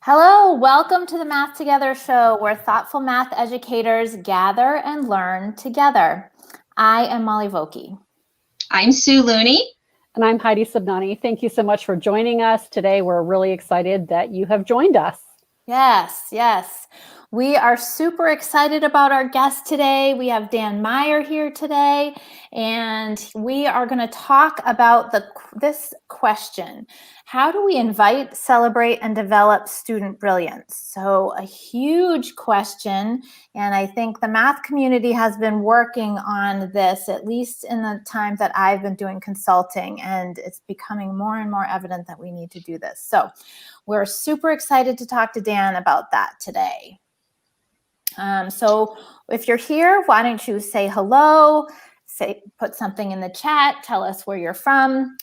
Hello, welcome to the Math Together show, where thoughtful math educators gather and learn together. I am Molly Vokey. I'm Sue Looney. And I'm Heidi Subnani. Thank you so much for joining us today. We're really excited that you have joined us. Yes. We are super excited about our guest today. We have Dan Meyer here today, and we are going to talk about this question. How do we invite, celebrate, and develop student brilliance? So a huge question, and I think the math community has been working on this, at least in the time that I've been doing consulting, and it's becoming more and more evident that we need to do this. So we're super excited to talk to Dan about that today. So if you're here, why don't you say hello, put something in the chat, tell us where you're from,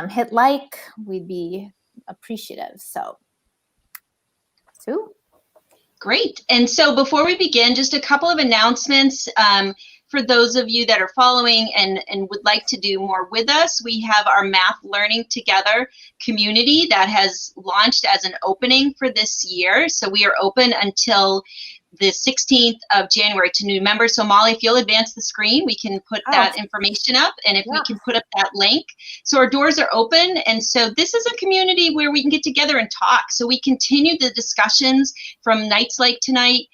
hit like, we'd be appreciative. So, Sue? Great. And so before we begin, just a couple of announcements. For those of you that are following and would like to do more with us, we have our Math Learning Together community that has launched as an opening for this year. So we are open until the 16th of January to new members. So Molly, if you'll advance the screen, we can put that information up, and if we can put up that link. So our doors are open, and so this is a community where we can get together and talk. So we continue the discussions from nights like tonight.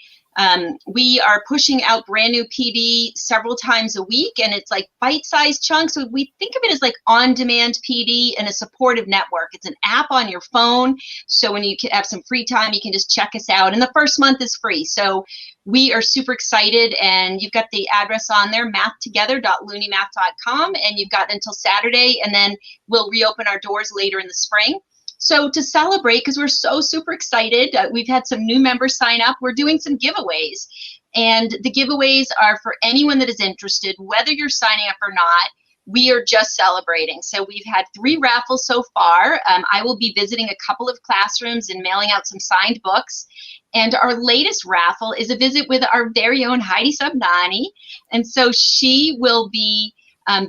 We are pushing out brand new PD several times a week, and it's like bite-sized chunks. So we think of it as like on-demand PD and a supportive network. It's an app on your phone, so when you have some free time, you can just check us out. And the first month is free. So we are super excited, and you've got the address on there, mathtogether.looneymath.com, and you've got until Saturday, and then we'll reopen our doors later in the spring. So to celebrate, because we're so super excited, we've had some new members sign up. We're doing some giveaways, and the giveaways are for anyone that is interested, whether you're signing up or not. We are just celebrating. So we've had 3 raffles so far. I will be visiting a couple of classrooms and mailing out some signed books. And our latest raffle is a visit with our very own Heidi Subnani. And so she will be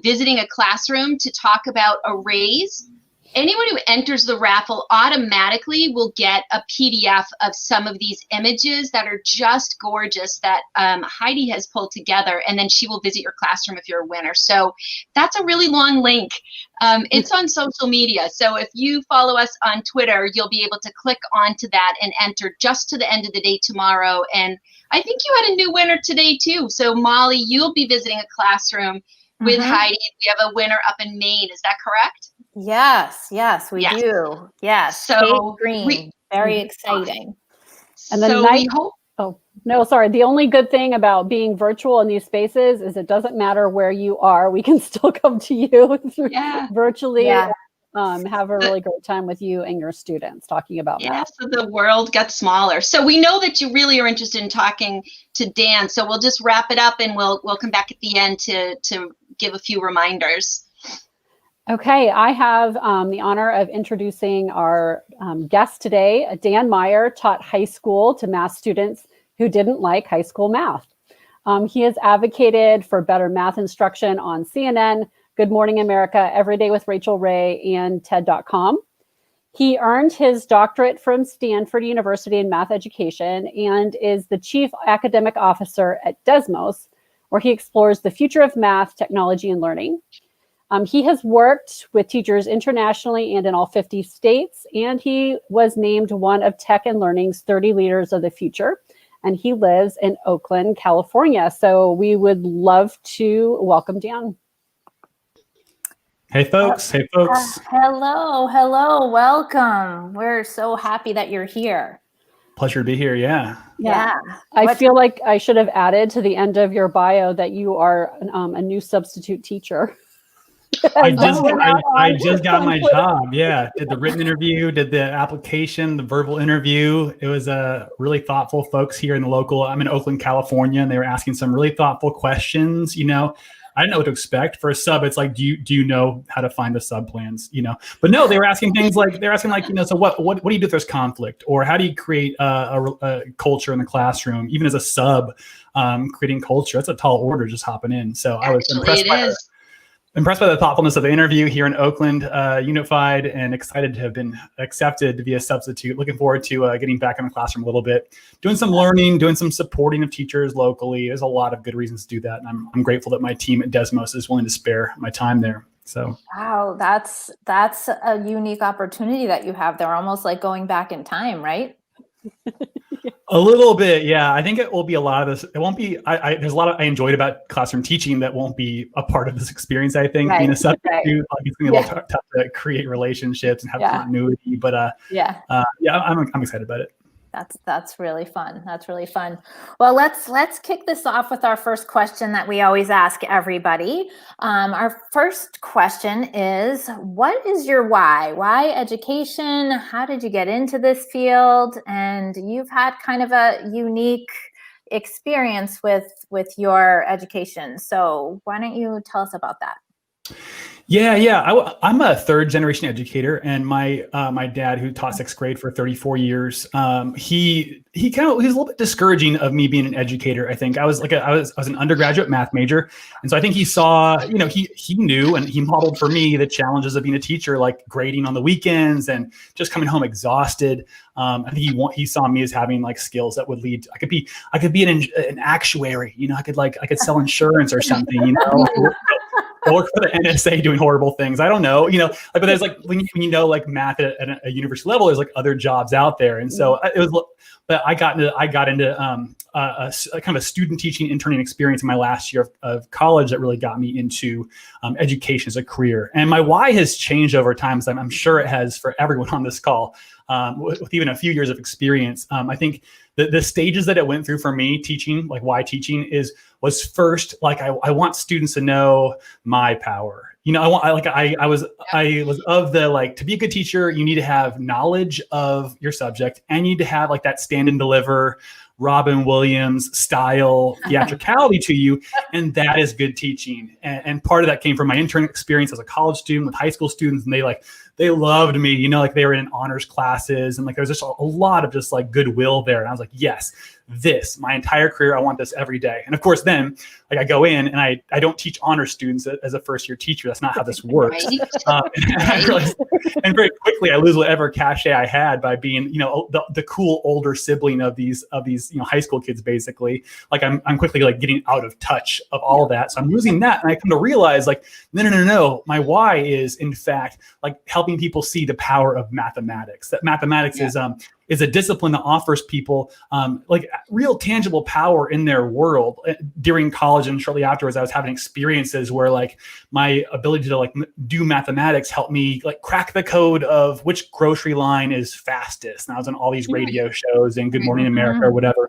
visiting a classroom to talk about arrays. Anyone who enters the raffle automatically will get a PDF of some of these images that are just gorgeous that Heidi has pulled together, and then she will visit your classroom if you're a winner. So that's a really long link. It's on social media. So if you follow us on Twitter, you'll be able to click onto that and enter just to the end of the day tomorrow. And I think you had a new winner today too. So Molly, you'll be visiting a classroom with Heidi. We have a winner up in Maine. Is that correct? Yes, we do. Yes, so Kate Green, very exciting. And then the only good thing about being virtual in these spaces is it doesn't matter where you are. We can still come to you virtually. Have a really great time with you and your students talking about math. So the world got smaller. So we know that you really are interested in talking to Dan. So we'll just wrap it up, and we'll come back at the end to give a few reminders. Okay, I have the honor of introducing our guest today. Dan Meyer taught high school to math students who didn't like high school math. He has advocated for better math instruction on CNN, Good Morning America, Every Day with Rachel Ray, and TED.com. He earned his doctorate from Stanford University in math education and is the chief academic officer at Desmos, where he explores the future of math, technology, and learning. He has worked with teachers internationally and in all 50 states, and he was named one of Tech and Learning's 30 Leaders of the Future, and he lives in Oakland, California. So we would love to welcome Dan. Hey, folks. Hello, welcome. We're so happy that you're here. Pleasure to be here, yeah. I feel like I should have added to the end of your bio that you are a new substitute teacher. I just got my job. Yeah. Did the written interview, did the application, the verbal interview. It was really thoughtful folks here in the local. I'm in Oakland, California, and they were asking some really thoughtful questions. I didn't know what to expect for a sub. It's like, do you know how to find the sub plans? But no, they were asking things like, so what do you do if there's conflict, or how do you create a culture in the classroom, even as a sub, creating culture? That's a tall order just hopping in. So I was impressed by Impressed by the thoughtfulness of the interview here in Oakland, Unified, and excited to have been accepted to be a substitute. Looking forward to getting back in the classroom a little bit, doing some learning, doing some supporting of teachers locally. There's a lot of good reasons to do that. And I'm grateful that my team at Desmos is willing to spare my time there. So, wow, that's a unique opportunity that you have. They're almost like going back in time, right? a little bit, yeah. I think it will be a lot of this. It won't be. There's a lot I enjoyed about classroom teaching that won't be a part of this experience. I think being a substitute, like, it's gonna be a little tough to create relationships and have continuity. But I'm excited about it. That's really fun. That's really fun. Well, let's kick this off with our first question that we always ask everybody. Our first question is, what is your why? Why education? How did you get into this field? And you've had kind of a unique experience with your education. So why don't you tell us about that? Yeah. I'm a third generation educator, and my dad, who taught sixth grade for 34 years, he was a little bit discouraging of me being an educator. I think I was an undergraduate math major, and so I think he saw, he knew, and he modeled for me the challenges of being a teacher, like grading on the weekends and just coming home exhausted. I think he saw me as having like skills that would lead. I could be an actuary. I could sell insurance or something. Or work for the NSA doing horrible things. I don't know, but there's like, when like math at a university level, there's like other jobs out there. And so but I got into a kind of a student teaching interning experience in my last year of college that really got me into education as a career. And my why has changed over time. So I'm sure it has for everyone on this call, with even a few years of experience. I think the stages that it went through for me teaching, like why teaching was first, like, I want students to know my power. I was of the, like, to be a good teacher, you need to have knowledge of your subject, and you need to have like that stand and deliver Robin Williams style theatricality to you. And that is good teaching. And part of that came from my intern experience as a college student with high school students. And they loved me, like they were in honors classes, and like there was just a lot of just like goodwill there. And I was like, yes, my entire career, I want this every day. And of course, then like I go in and I don't teach honors students as a first year teacher. That's not how this works. Right. And very quickly I lose whatever cachet I had by being, the cool older sibling of these high school kids, basically. Like I'm quickly like getting out of touch of all of that. So I'm losing that. And I come to realize, like, no. My why is, in fact, like helping people see the power of mathematics. That mathematics is a discipline that offers people like real tangible power in their world. During college and shortly afterwards, I was having experiences where like my ability to like do mathematics helped me like crack the code of which grocery line is fastest. And I was on all these radio shows and Good Morning America or whatever.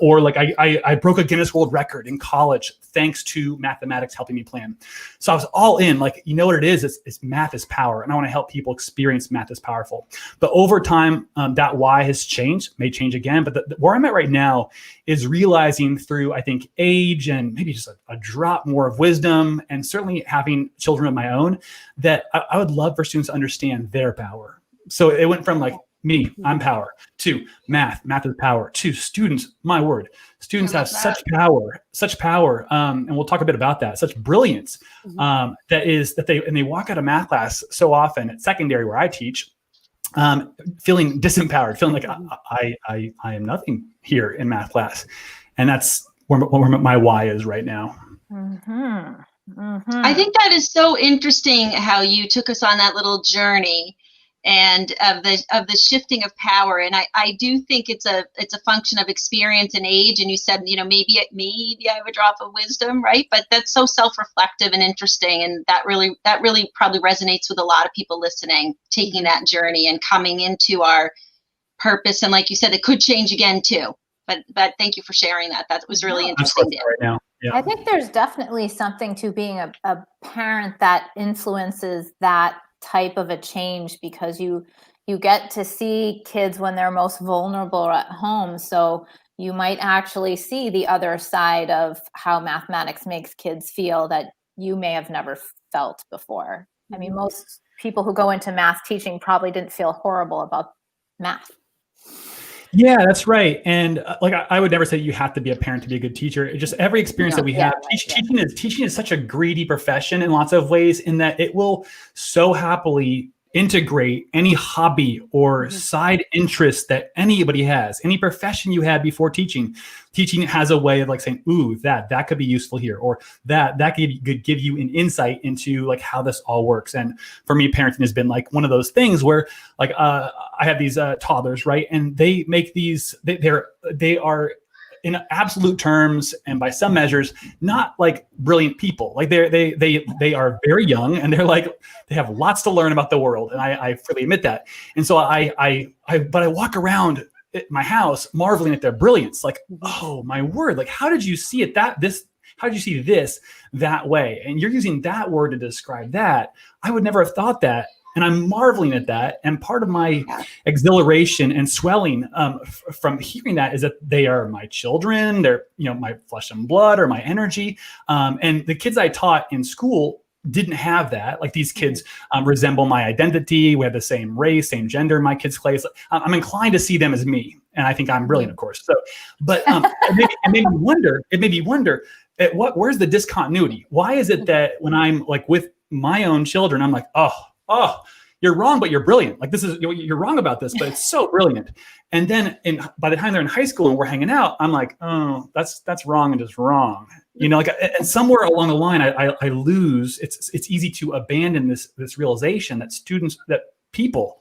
Or like I broke a Guinness World Record in college thanks to mathematics helping me plan. So I was all in, like, what it is? It's math is power. And I want to help people experience math as powerful. But over time, that why has changed, may change again. But where I'm at right now is realizing through, I think, age and maybe just a drop more of wisdom, and certainly having children of my own, that I would love for students to understand their power. So it went from like, me, I'm power, to math is power, to students, my word, students have such power, and we'll talk a bit about that, such brilliance, that they walk out of math class so often at secondary where I teach, feeling disempowered, feeling like I am nothing here in math class. And that's where my why is right now. I think that is so interesting how you took us on that little journey and of the shifting of power. And I do think it's a function of experience and age. And you said, maybe I have a drop of wisdom, right? But that's so self-reflective and interesting. And that really probably resonates with a lot of people listening, taking that journey and coming into our purpose. And like you said, it could change again too. But thank you for sharing that. That was really interesting. Right now. Yeah. I think there's definitely something to being a parent that influences that type of a change, because you get to see kids when they're most vulnerable at home. So you might actually see the other side of how mathematics makes kids feel that you may have never felt before. I mean, most people who go into math teaching probably didn't feel horrible about math. Yeah, that's right. And like I would never say you have to be a parent to be a good teacher. It just every experience that we have, teaching is such a greedy profession in lots of ways, in that it will so happily integrate any hobby or side interest that anybody has, any profession you had before teaching. Teaching has a way of like saying, ooh, that could be useful here, or that could give you an insight into like how this all works. And for me, parenting has been like one of those things where like I have these toddlers, right? And they make these, they are in absolute terms and by some measures not like brilliant people. Like they are very young, and they have lots to learn about the world, and I freely admit that. And so I walk around my house marveling at their brilliance. Like, oh my word, like how did you see it how did you see this that way? And you're using that word to describe that. I would never have thought that. And I'm marveling at that. And part of my exhilaration and swelling from hearing that is that they are my children. They're, my flesh and blood, or my energy. And the kids I taught in school didn't have that. Like, these kids resemble my identity. We have the same race, same gender in my kids' class. I'm inclined to see them as me. And I think I'm brilliant, of course. So, but it made me wonder where's the discontinuity? Why is it that when I'm like with my own children, I'm like, oh, you're wrong, but you're brilliant. Like, you're wrong about this, but it's so brilliant. And then by the time they're in high school and we're hanging out, I'm like, oh, that's wrong and just wrong. And somewhere along the line, I lose. It's easy to abandon this realization that people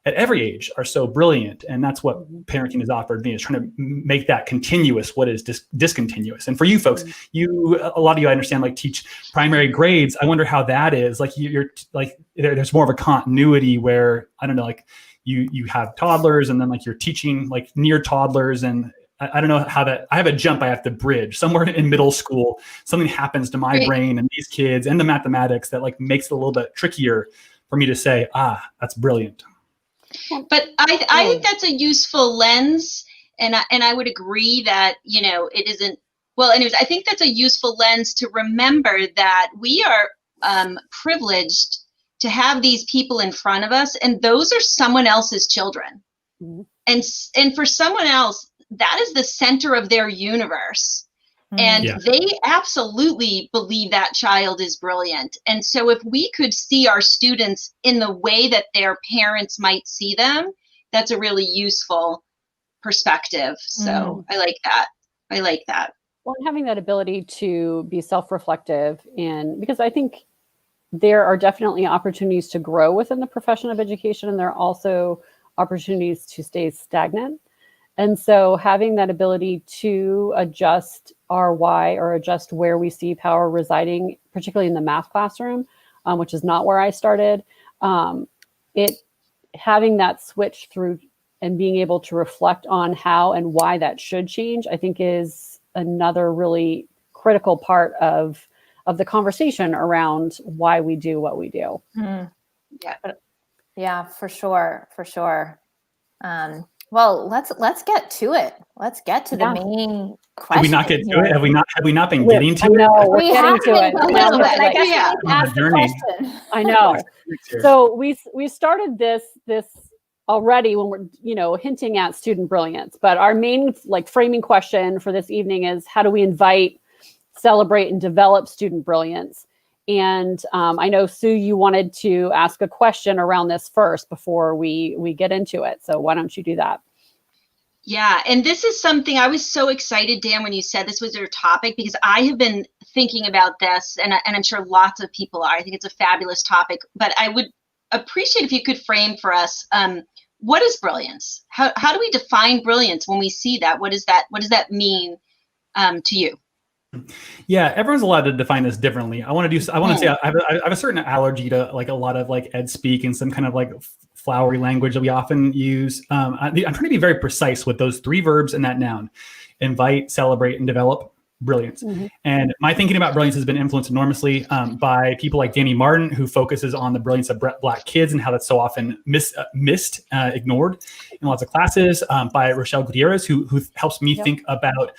at every age are so brilliant. And that's what parenting has offered me, is trying to make that continuous what is discontinuous. And for you folks, a lot of you, I understand, like, teach primary grades. I wonder how that is. Like, you're like, there's more of a continuity where, I don't know, like you have toddlers, and then like you're teaching like near toddlers, and I don't know how that, I have a jump I have to bridge somewhere in middle school. Something happens to my brain and these kids and the mathematics that like makes it a little bit trickier for me to say, that's brilliant. But I think that's a useful lens, and I would agree that, it isn't, well, anyways, I think that's a useful lens to remember that we are privileged to have these people in front of us, and those are someone else's children. Mm-hmm. And for someone else, that is the center of their universe. And they absolutely believe that child is brilliant. And so if we could see our students in the way that their parents might see them, that's a really useful perspective. So I like that. Well, having that ability to be self-reflective, and because I think there are definitely opportunities to grow within the profession of education, and there are also opportunities to stay stagnant. And so having that ability to adjust our why, or adjust where we see power residing, particularly in the math classroom, which is not where I started, having that switch through and being able to reflect on how and why that should change, I think is another really critical part of the conversation around why we do what we do. Yeah, for sure. Well, let's get to it. Let's get to the main question. Did we not get to it? Have we not been getting to it? No, we're getting to it. I know. So we started this already when we're hinting at student brilliance, but our main framing question for this evening is, how do we invite, celebrate, and develop student brilliance? And I know, Sue, you wanted to ask a question around this first before we get into it. So why don't you do that? Yeah, and this is something I was so excited, Dan, when you said this was your topic, because I have been thinking about this, and I'm sure lots of people are. I think it's a fabulous topic, but I would appreciate if you could frame for us, what is brilliance? How do we define brilliance when we see that? What does that mean to you? Yeah, everyone's allowed to define this differently. I want to say I have a certain allergy to like a lot of like ed speak and some kind of like flowery language that we often use. I'm trying to be very precise with those three verbs and that noun: invite, celebrate, and develop brilliance. Mm-hmm. And my thinking about brilliance has been influenced enormously by people like Danny Martin, who focuses on the brilliance of Black kids and how that's so often ignored in lots of classes. By Rochelle Gutierrez, who helps me think about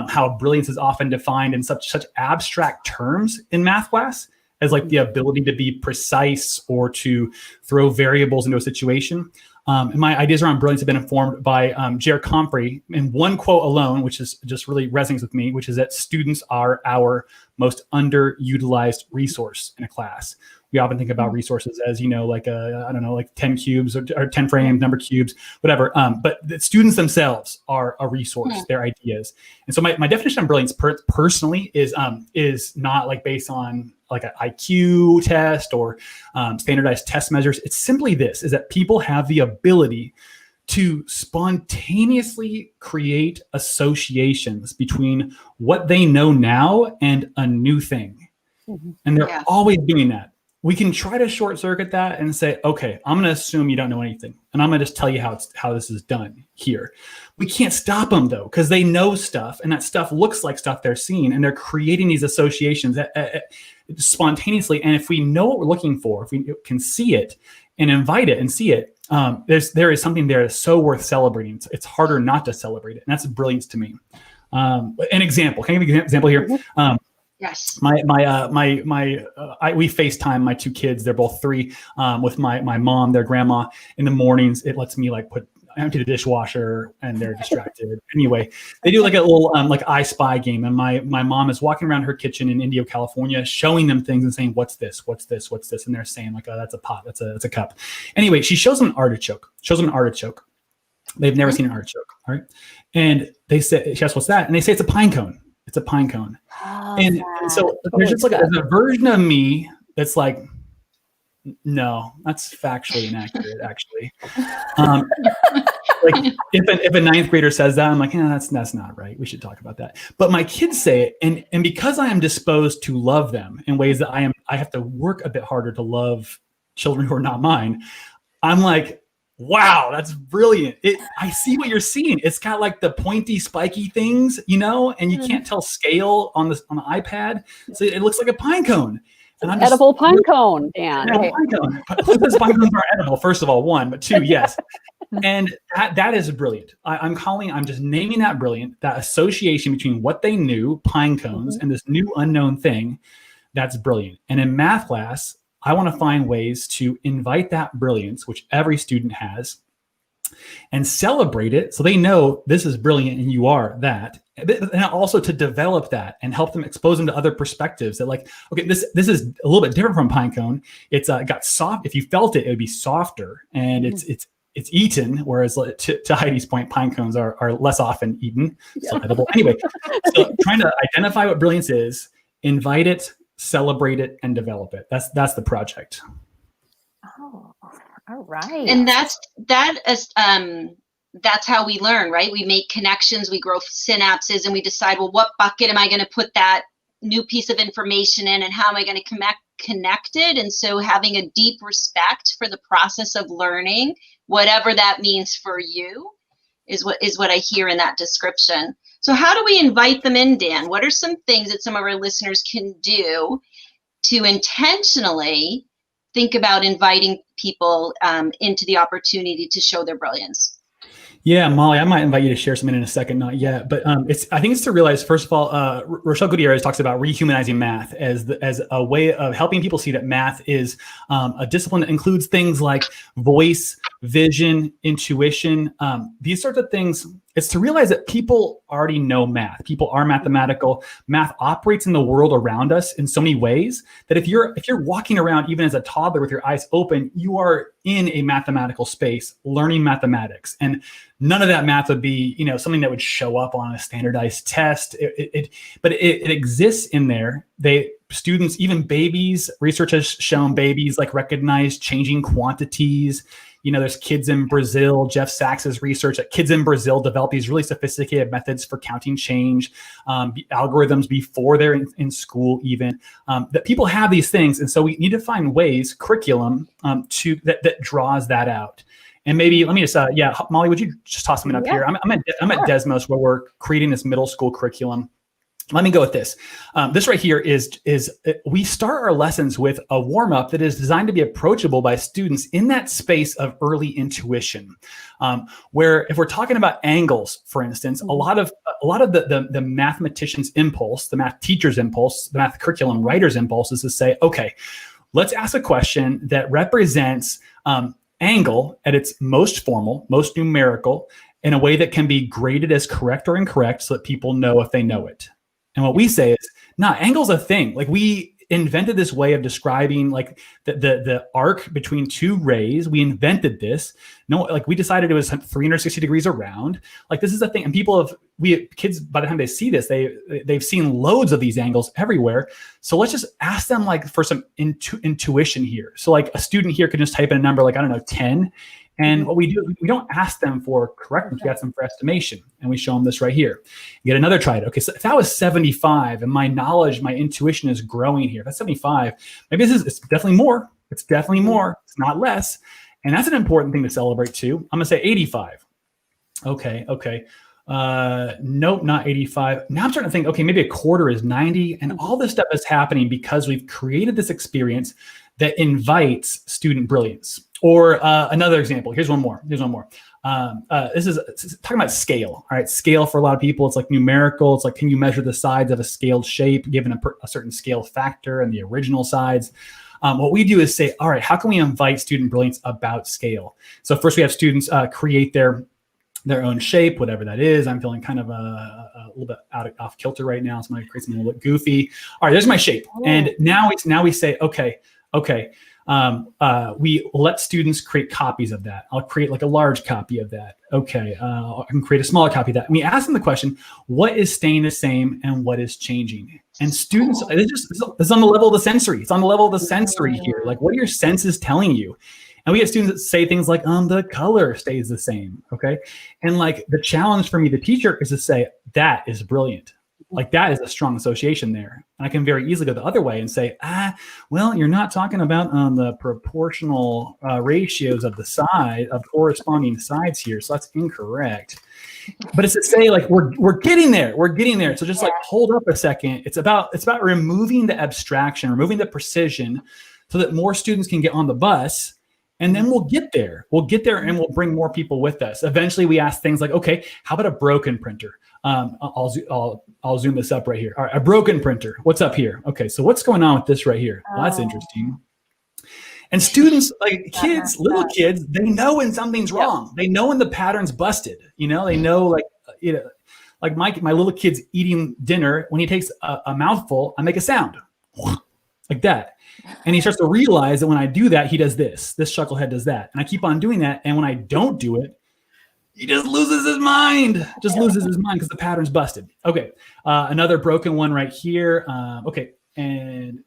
how brilliance is often defined in such abstract terms in math class, as like the ability to be precise or to throw variables into a situation. And my ideas around brilliance have been informed by J.R. Comfrey in one quote alone, which is just really resonates with me, which is that students are our most underutilized resource in a class. We often think about resources as, like I don't know, like 10 cubes or 10 frames, number cubes, whatever. But the students themselves are a resource, their ideas. And so my definition of brilliance personally is not like based on like an IQ test or standardized test measures. It's simply this, is that people have the ability to spontaneously create associations between what they know now and a new thing. And they're always doing that. We can try to short circuit that and say, okay, I'm going to assume you don't know anything. And I'm going to just tell you how this is done here. We can't stop them though, because they know stuff and that stuff looks like stuff they're seeing, and they're creating these associations spontaneously. And if we know what we're looking for, if we can see it and invite it and see it, there is something there that's so worth celebrating. It's harder not to celebrate it. And that's brilliance to me. An example, can I give you an example here? Yes. We FaceTime my two kids. They're both 3 with my mom, their grandma. In the mornings, it lets me like empty the dishwasher, and they're distracted. Anyway, they do like a little like I Spy game, and my mom is walking around her kitchen in Indio, California, showing them things and saying, "What's this? What's this? What's this?" And they're saying like, "Oh, that's a pot. That's a cup." Anyway, she shows them an artichoke. They've never seen an artichoke. All right, and they say, she asks, "What's that?" And they say, "It's a pine cone. It's a pine cone." And so there's just like a version of me that's like, no, that's factually inaccurate, actually. Like if a 9th grader says that, I'm like, that's not right. We should talk about that. But my kids say it, and because I am disposed to love them in ways that I have to work a bit harder to love children who are not mine. I'm like, wow, that's brilliant. I see what you're seeing. It's got like the pointy, spiky things, and you can't tell scale on the iPad. So it looks like a pine cone. And I'm edible pine cone, Dan. Yeah, pine cone. Who says pine cones are edible? First of all, 1, but 2, yes. And that is brilliant. I'm just naming that brilliant. That association between what they knew, pine cones, and this new unknown thing, that's brilliant. And in math class, I want to find ways to invite that brilliance, which every student has, and celebrate it so they know this is brilliant and you are that. And also to develop that and help them expose them to other perspectives that like, okay, this is a little bit different from pine cone. It's got soft. If you felt it, it would be softer, and it's eaten. Whereas to Heidi's point, pine cones are less often eaten. So edible. Anyway, so trying to identify what brilliance is, invite it, celebrate it, and develop it. That's the project. Oh, all right. And that's how we learn, right? We make connections, we grow synapses, and we decide, well, what bucket am I going to put that new piece of information in, and how am I going to connect it? And so having a deep respect for the process of learning, whatever that means for you, is what I hear in that description. So how do we invite them in, Dan? What are some things that some of our listeners can do to intentionally think about inviting people into the opportunity to show their brilliance? Yeah, Molly, I might invite you to share something in a second, not yet, but I think it's to realize, first of all, Rochelle Gutierrez talks about rehumanizing math as a way of helping people see that math is a discipline that includes things like voice, vision, intuition, these sorts of things. It's to realize that people already know math. People are mathematical. Math operates in the world around us in so many ways that if you're walking around even as a toddler with your eyes open, you are in a mathematical space learning mathematics. And none of that math would be, something that would show up on a standardized test. But it exists in there. Students, even babies, research has shown babies like recognize changing quantities. There's kids in Brazil, Jeff Sachs's research that kids in Brazil develop these really sophisticated methods for counting change, algorithms before they're in school even, that people have these things. And so we need to find ways, curriculum, that draws that out. And maybe let me just, Molly, would you just toss something up here? I'm at Desmos, where we're creating this middle school curriculum. Let me go with this. This right here is we start our lessons with a warm-up that is designed to be approachable by students in that space of early intuition, where if we're talking about angles, for instance, a lot of a lot of the mathematician's impulse, the math teacher's impulse, the math curriculum writer's impulse is to say, okay, let's ask a question that represents angle at its most formal, most numerical, in a way that can be graded as correct or incorrect so that people know if they know it. And what we say is, nah, angle's a thing. Like, we invented this way of describing like the arc between two rays. We invented this. No, like, we decided it was 360 degrees around. Like, this is a thing. And kids, by the time they see this, they've seen loads of these angles everywhere. So let's just ask them like for some intuition here. So like a student here could just type in a number like, I don't know, 10. And what we do, we don't ask them for correctness, we ask them for estimation. And we show them this right here. You get another try it. Okay, so if that was 75 and my knowledge, my intuition is growing here, that's 75, maybe it's definitely more. It's definitely more. It's not less. And that's an important thing to celebrate too. I'm gonna say 85. Okay. Nope, not 85. Now I'm starting to think, okay, maybe a quarter is 90. And all this stuff is happening because we've created this experience that invites student brilliance. Or another example, here's one more. This is talking about scale. All right, scale for a lot of people, it's like numerical. It's like, can you measure the sides of a scaled shape given a certain scale factor and the original sides? What we do is say, all right, how can we invite student brilliance about scale? So first we have students create their own shape, whatever that is. I'm feeling kind of a little bit off kilter right now, so I'm gonna create something a little bit goofy. All right, there's my shape. And now we say, okay. We let students create copies of that. I'll create like a large copy of that. Okay, I can create a smaller copy of that. And we ask them the question, what is staying the same and what is changing? And students, it's on the level of the sensory. It's on the level of the sensory here. Like, what are your senses telling you? And we get students that say things like, the color stays the same, okay? And like, the challenge for me, the teacher, is to say, that is brilliant. Like, that is a strong association there. And I can very easily go the other way and say, well, you're not talking about the proportional ratios of the side of corresponding sides here. So that's incorrect. But it's to say, like, we're getting there. We're getting there. So just like, hold up a second. It's about removing the abstraction, removing the precision so that more students can get on the bus. And then we'll get there. We'll get there and we'll bring more people with us. Eventually we ask things like, okay, how about a broken printer? I'll zoom this up right here. All right, a broken printer. What's up here? Okay, so what's going on with this right here? Well, that's interesting. And students, like kids, little kids, they know when something's wrong. They know when the pattern's busted. They know, like my little kid's eating dinner. When he takes a mouthful, I make a sound like that. And he starts to realize that when I do that, he does this. This chucklehead does that. And I keep on doing that. And when I don't do it, he just loses his mind. Loses his mind because the pattern's busted. Okay. Another broken one right here. Okay. And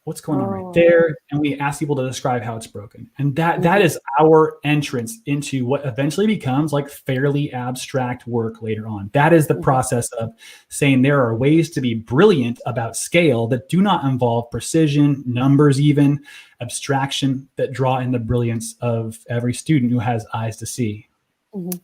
what's going on right there? And we ask people to describe how it's broken. And that is our entrance into what eventually becomes like fairly abstract work later on. That is the process of saying there are ways to be brilliant about scale that do not involve precision, numbers, even abstraction, that draw in the brilliance of every student who has eyes to see. Mm-hmm.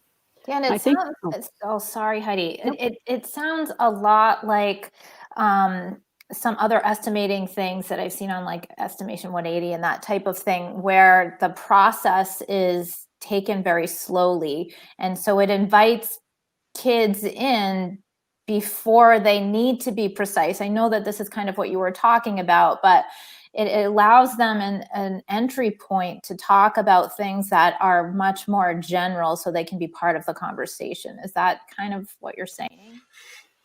Yeah, and it sounds, sorry, Heidi. It sounds a lot like some other estimating things that I've seen on like Estimation 180 and that type of thing, where the process is taken very slowly. And so it invites kids in before they need to be precise. I know that this is kind of what you were talking about, but it allows them an entry point to talk about things that are much more general so they can be part of the conversation. Is that kind of what you're saying?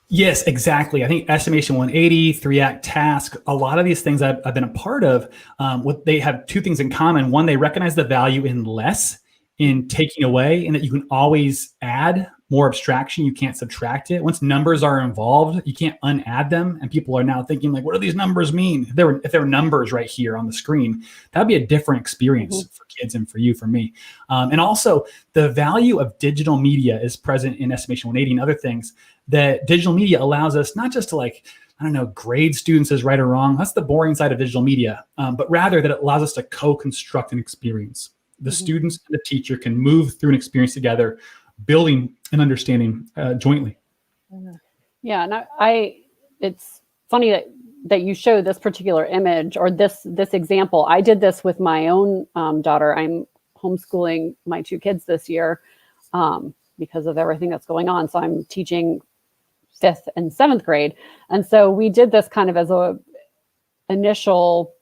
Yes, exactly. I think Estimation 180, 3-act task, a lot of these things I've been a part of, what they have two things in common. One, they recognize the value in less, in taking away, and that you can always add more abstraction. You can't subtract it. Once numbers are involved, you can't unadd them. And people are now thinking like, what do these numbers mean? If there were numbers right here on the screen, that'd be a different experience for kids and for you, for me. And also the value of digital media is present in Estimation 180 and other things. That digital media allows us not just to like, I don't know, grade students as right or wrong. That's the boring side of digital media. But rather that it allows us to co-construct an experience. The students and the teacher can move through an experience together, building and understanding jointly. Yeah, and it's funny that you show this particular image or this example. I did this with my own daughter. I'm homeschooling my two kids this year because of everything that's going on. So I'm teaching 5th and 7th grade. And so we did this kind of as a initial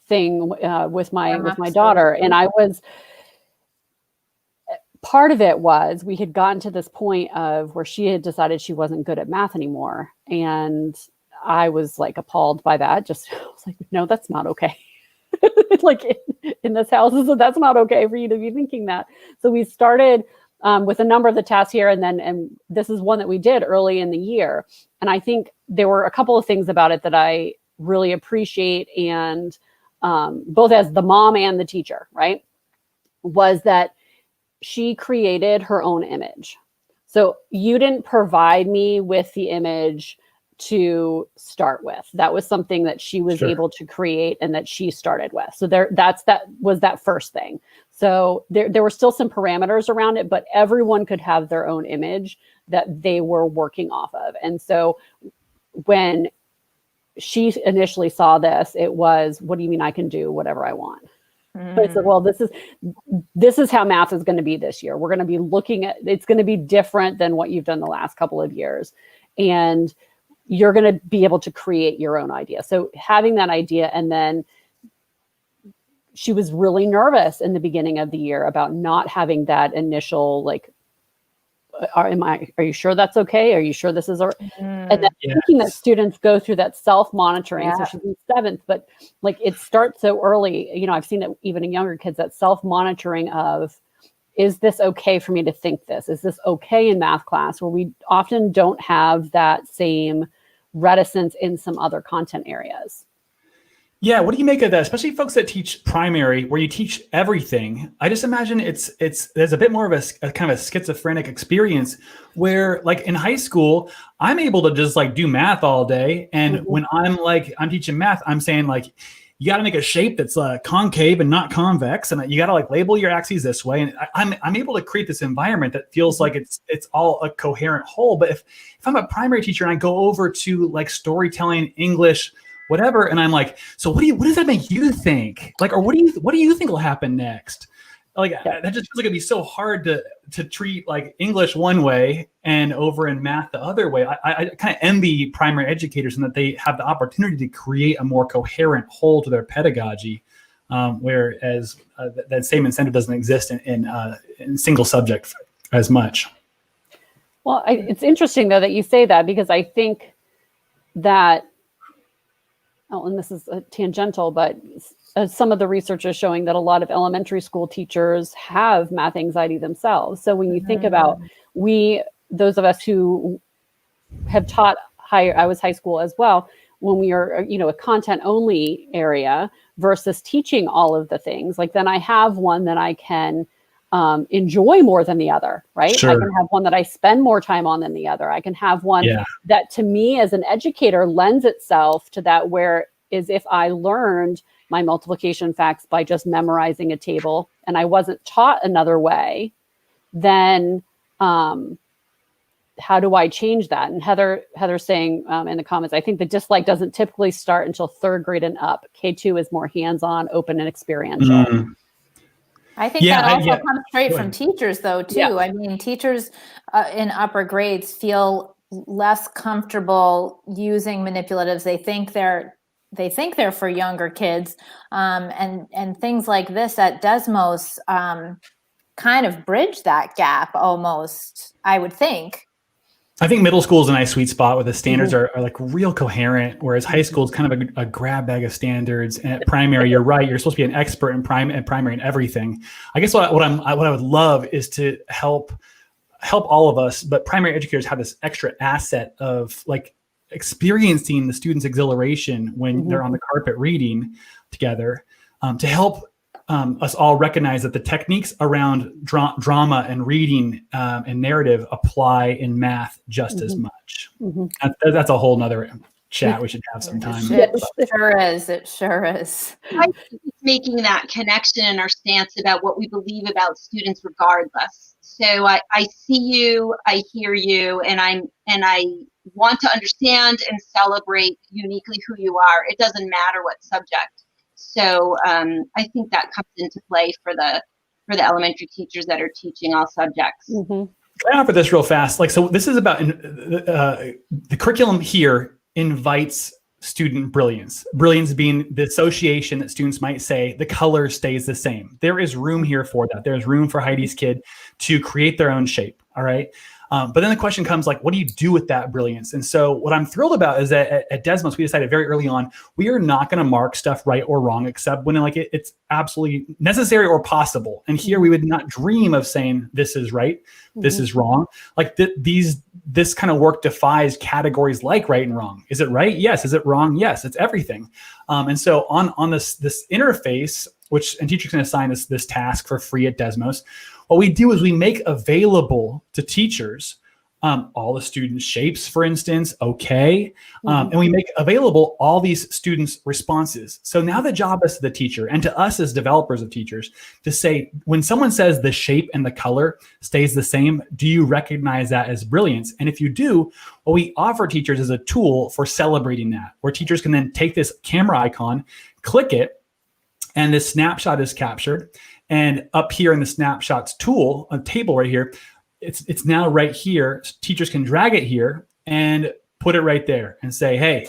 thing with my daughter. And part of it was we had gotten to this point of where she had decided she wasn't good at math anymore. And I was like appalled by that. I was like, no, that's not okay. Like in this house, so that's not okay for you to be thinking that. So we started with a number of the tasks here, and this is one that we did early in the year. And I think there were a couple of things about it that I really appreciate, and both as the mom and the teacher, right, was that she created her own image. So you didn't provide me with the image to start with. That was something that she was able to create and that she started with. So that was that first thing. So there were still some parameters around it, but everyone could have their own image that they were working off of. And so when she initially saw this, it was, what do you mean I can do whatever I want? So I said, well, this is how math is going to be this year. We're going to be looking at, it's going to be different than what you've done the last couple of years. And you're going to be able to create your own idea. So having that idea, and then she was really nervous in the beginning of the year about not having that initial, like, are you sure that's okay? Are you sure this is, and then thinking that students go through that self-monitoring. So she's in 7th, but like it starts so early, you know, I've seen it even in younger kids, that self-monitoring of, is this okay for me to think this? Is this okay in math class, where we often don't have that same reticence in some other content areas? Yeah, what do you make of that? Especially folks that teach primary, where you teach everything. I just imagine there's a bit more of a kind of a schizophrenic experience where, like in high school, I'm able to just like do math all day, and when I'm teaching math, I'm saying like, you got to make a shape that's concave and not convex, and you got to like label your axes this way. And I'm able to create this environment that feels like it's all a coherent whole. But if I'm a primary teacher and I go over to like storytelling, English, whatever, and I'm like, so what does that make you think? Like, or what do you think will happen next? Like that just feels like it'd be so hard to treat like English one way and over in math the other way. I kind of envy primary educators in that they have the opportunity to create a more coherent whole to their pedagogy, whereas that same incentive doesn't exist in single subject as much. Well, it's interesting though that you say that, because I think that, and this is tangential, but some of the research is showing that a lot of elementary school teachers have math anxiety themselves. So when you think about those of us who have taught I was high school as well, when we are, you know, a content only area versus teaching all of the things, like then I have one that I can enjoy more than the other, right? Sure. I can have one that I spend more time on than the other. I can have one that to me as an educator lends itself to that, where is if I learned my multiplication facts by just memorizing a table and I wasn't taught another way, then how do I change that? And Heather's saying in the comments, I think the dislike doesn't typically start until 3rd grade and up. K2 is more hands-on, open, and experiential. I think that also comes straight from teachers, though, too. Yeah. I mean, teachers in upper grades feel less comfortable using manipulatives. They think they're for younger kids, and things like this at Desmos kind of bridge that gap almost, I would think. I think middle school is a nice sweet spot where the standards are like real coherent, whereas high school is kind of a grab bag of standards. And at primary, you're right, you're supposed to be an expert in primary and everything. I guess what I would love is to help all of us, but primary educators have this extra asset of like experiencing the students' exhilaration when they're on the carpet reading together, to help us all recognize that the techniques around drama and reading and narrative apply in math just as much. That's a whole nother chat we should have sometime. It sure is. I think it's making that connection in our stance about what we believe about students regardless. So I see you, I hear you, and I want to understand and celebrate uniquely who you are. It doesn't matter what subject. So I think that comes into play for the elementary teachers that are teaching all subjects. Can I offer this real fast? Like, so this is about the curriculum here invites student brilliance. Brilliance being the association that students might say the color stays the same. There is room here for that. There's room for Heidi's kid to create their own shape. All right. But then the question comes like, what do you do with that brilliance? And so what I'm thrilled about is that at Desmos, we decided very early on, we are not going to mark stuff right or wrong, except when like it's absolutely necessary or possible. And here we would not dream of saying this is right, this is wrong. Like this kind of work defies categories like right and wrong. Is it right? Yes. Is it wrong? Yes. It's everything. And so on this interface, and teachers can assign this task for free at Desmos. What we do is we make available to teachers all the student shapes, for instance, and we make available all these students' responses. So now the job is to the teacher and to us as developers of teachers to say, when someone says the shape and the color stays the same, do you recognize that as brilliance? And if you do, what we offer teachers is a tool for celebrating that, where teachers can then take this camera icon, click it, and this snapshot is captured. And up here in the snapshots tool, a table right here, it's now right here. Teachers can drag it here and put it right there and say, hey,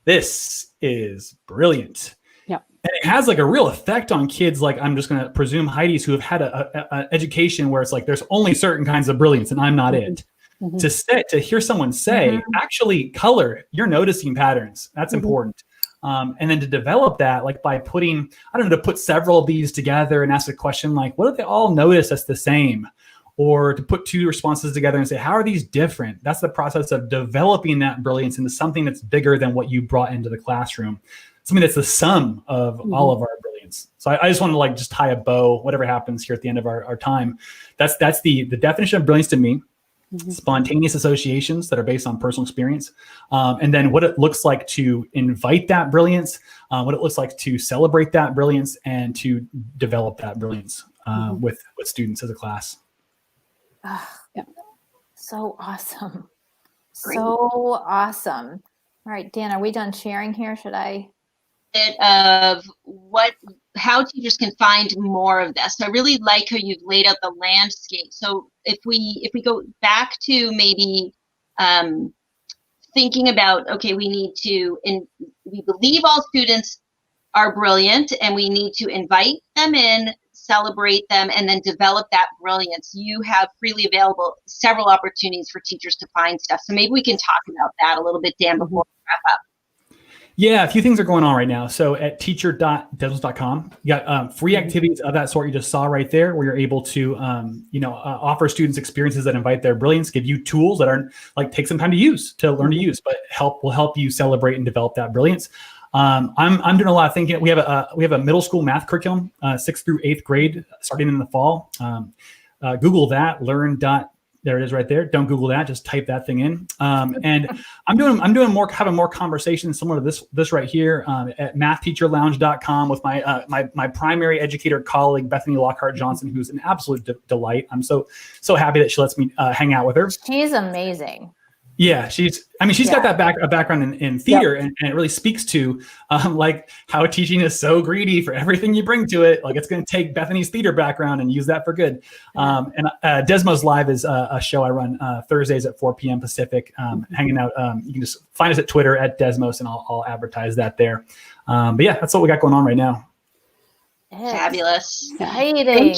this is brilliant. Yeah. And it has like a real effect on kids. Like, I'm just going to presume Heidi's, who have had an education where it's like, there's only certain kinds of brilliance and I'm not it. To hear someone say, actually, color, you're noticing patterns. That's important. And then to develop that, like by putting, to put several of these together and ask a question like, what do they all notice that's the same? Or to put two responses together and say, how are these different? That's the process of developing that brilliance into something that's bigger than what you brought into the classroom. Something that's the sum of all of our brilliance. So I just want to like just tie a bow, whatever happens here at the end of our time. That's the definition of brilliance to me. Spontaneous associations that are based on personal experience, and then what it looks like to invite that brilliance, what it looks like to celebrate that brilliance, and to develop that brilliance with students as a class. So awesome. So awesome. All right, Dan, are we done sharing here? Should I? Of how teachers can find more of this. So I really like how you've laid out the landscape. So if we go back to maybe thinking about, okay, we believe all students are brilliant and we need to invite them in, celebrate them, and then develop that brilliance. You have freely available several opportunities for teachers to find stuff. So maybe we can talk about that a little bit, Dan, before we wrap up. Yeah, a few things are going on right now. So at teacher.desmos.com, you got free activities of that sort you just saw right there, where you're able to, offer students experiences that invite their brilliance, give you tools that are like take some time to learn to use, but will help you celebrate and develop that brilliance. I'm doing a lot of thinking. We have a middle school math curriculum, 6th through 8th grade, starting in the fall. Google that, there it is right there. Don't Google that. Just type that thing in. And having more conversations similar to this right here at mathteacherlounge.com with my primary educator colleague, Bethany Lockhart Johnson, who's an absolute delight. I'm so happy that she lets me hang out with her. She's amazing. Yeah, she's got that background in theater, and it really speaks to like how teaching is so greedy for everything you bring to it. Like it's going to take Bethany's theater background and use that for good. And Desmos Live is a show I run Thursdays at 4 p.m. Pacific, hanging out. You can just find us at Twitter at Desmos, and I'll advertise that there. But yeah, that's what we got going on right now. Fabulous. Exciting.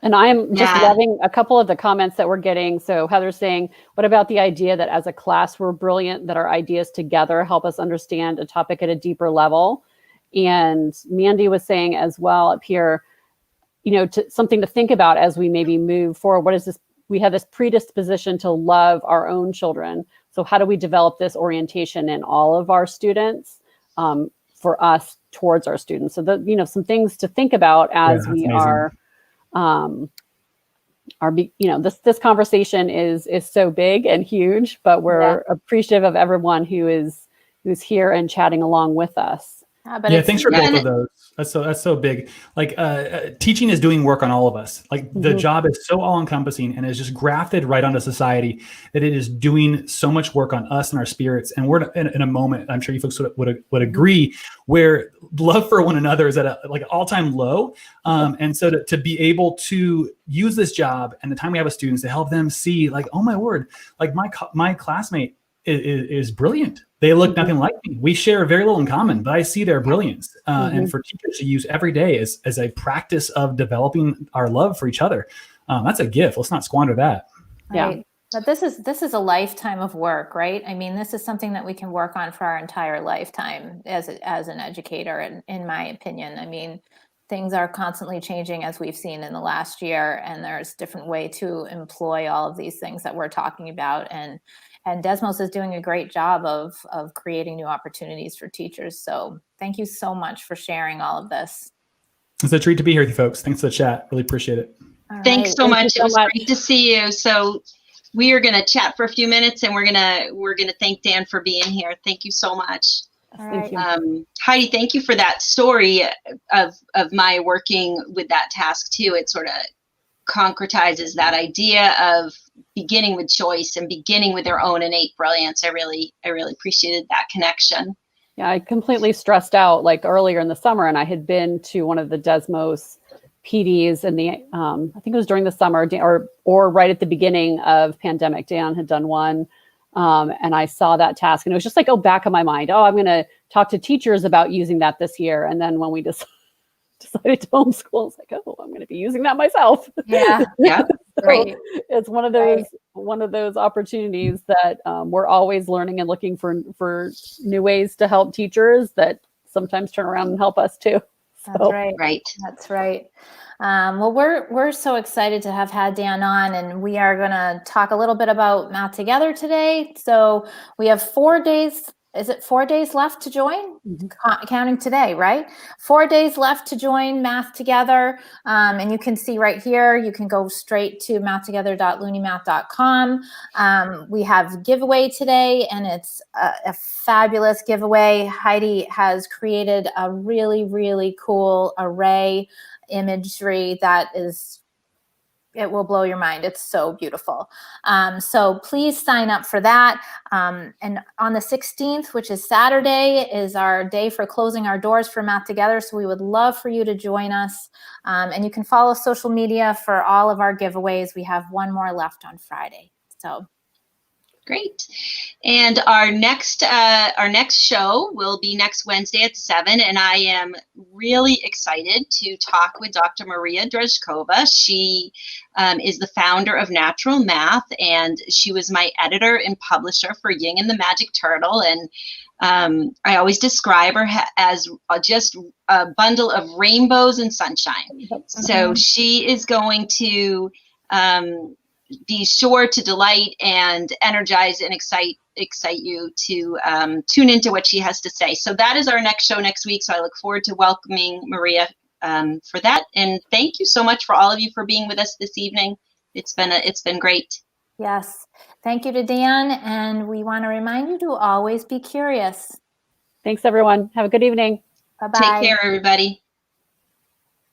And I'm just loving a couple of the comments that we're getting. So Heather's saying, what about the idea that as a class, we're brilliant, that our ideas together help us understand a topic at a deeper level? And Mandy was saying as well up here, something to think about as we maybe move forward. What is this? We have this predisposition to love our own children. So how do we develop this orientation in all of our students for us towards our students? So some things to think about as we amazing. This conversation is so big and huge, but we're appreciative of everyone who's here and chatting along with us. But Yeah, thanks for Yeah, both of those. That's so big. Like teaching is doing work on all of us. Like the job is so all encompassing and is just grafted right onto society that it is doing so much work on us and our spirits. And we're in a moment, I'm sure you folks would agree, where love for one another is at a like all-time low. And so to be able to use this job and the time we have with students to help them see like, oh my word, like my classmate is brilliant. They look nothing like me. We share very little in common, but I see their brilliance. And for teachers to use every day as a practice of developing our love for each other, that's a gift. Let's not squander that. Right. Yeah. But this is a lifetime of work, right? I mean, this is something that we can work on for our entire lifetime as an educator, in my opinion. I mean, things are constantly changing, as we've seen in the last year, and there's different way to employ all of these things that we're talking about. And Desmos is doing a great job of creating new opportunities for teachers. So thank you so much for sharing all of this. It's a treat to be here with you folks. Thanks for the chat. Really appreciate it. Thanks so much. It was great to see you. So we are going to chat for a few minutes, and we're gonna thank Dan for being here. Thank you so much. All right. Heidi, thank you for that story of my working with that task too. It sort of concretizes that idea of beginning with choice and beginning with their own innate brilliance. I really appreciated that connection. Yeah, I completely stressed out like earlier in the summer, and I had been to one of the Desmos PDs in the I think it was during the summer or right at the beginning of pandemic. Dan had done one, and I saw that task, and it was just like back of my mind. Oh, I'm going to talk to teachers about using that this year, and then when we decided to homeschool, I was like, oh, I'm going to be using that myself. Yeah. Yeah. So right. It's one of those opportunities that we're always learning and looking for new ways to help teachers that sometimes turn around and help us too. That's right. That's right. Well, we're so excited to have had Dan on, and we are going to talk a little bit about Math Together today. So we have 4 days. Is it 4 days left to join? Counting today, right? 4 days left to join Math Together. And you can see right here, you can go straight to mathtogether.looneymath.com. We have giveaway today, and it's a fabulous giveaway. Heidi has created a really, really cool array imagery that it will blow your mind. It's so beautiful. So please sign up for that. And on the 16th, which is Saturday, is our day for closing our doors for Math Together. So we would love for you to join us. And you can follow social media for all of our giveaways. We have one more left on Friday. So great. And our next show will be next Wednesday at 7, and I am really excited to talk with Dr. Maria Drezhkova. She is the founder of Natural Math, and she was my editor and publisher for Ying and the Magic Turtle. And I always describe her as just a bundle of rainbows and sunshine. So she is going to be sure to delight and energize and excite you to tune into what she has to say. So that is our next show next week. So I look forward to welcoming Maria for that. And thank you so much for all of you for being with us this evening. It's been great. Yes. Thank you to Dan. And we want to remind you to always be curious. Thanks, everyone. Have a good evening. Bye-bye. Take care, everybody.